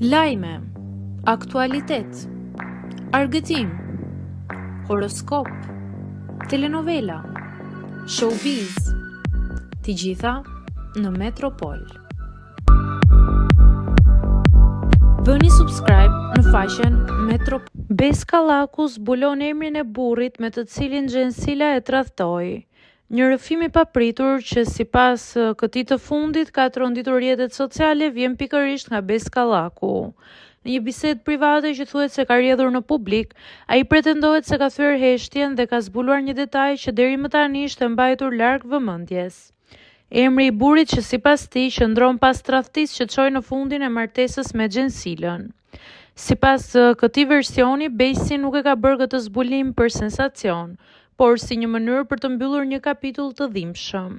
Lajme, aktualitet, argëtim, horoskop, telenovela, showbiz, të gjitha në Metropol. Bëni subscribe në faqen Metropol. Beskallaku zbulon emrin e burrit me të cilin Xhensila e tradhtoi. Një rrëfim i papritur që sipas këtij të fundit ka tronditur rrjetet sociale vjen pikërisht nga Beskallaku. Në një bisedë private që thuhet se ka rrjedhur në publik, ai pretendohet se ka thyer heshtjen dhe ka zbuluar një detaj që deri më tani ishte mbajtur larg vëmendjes. Emri i burrit që sipas tij qëndron pas tradhtisë që çoi në fundin e martesës me Xhensilën. Sipas këtij versioni, Besi nuk e ka bërë këtë zbulim për sensacion, por si një mënyrë për të mbyllur një kapitull të dhimbshëm.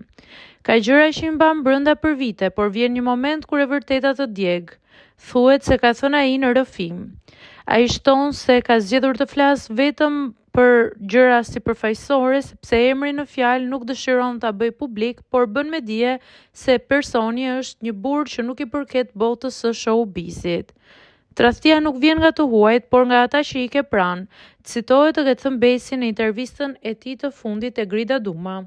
Ka gjëra që i mban brenda për vite, por vjen një moment kur e vërteta të djeg. Thuhet se ka thënë ai në rrëfim. Ai shton se ka zgjedhur të flasë vetëm për gjëra sipërfaqësore sepse emri në fjalë nuk dëshiron ta bëjë publik, por bën me dije se personi është një burr që nuk i përket botës së showbizit. Tradhtia nuk vjen nga të huajt, por nga ata që i ke pranë, citohet të ketë thënë Besi në intervistën e tij të fundit te Grida Duma.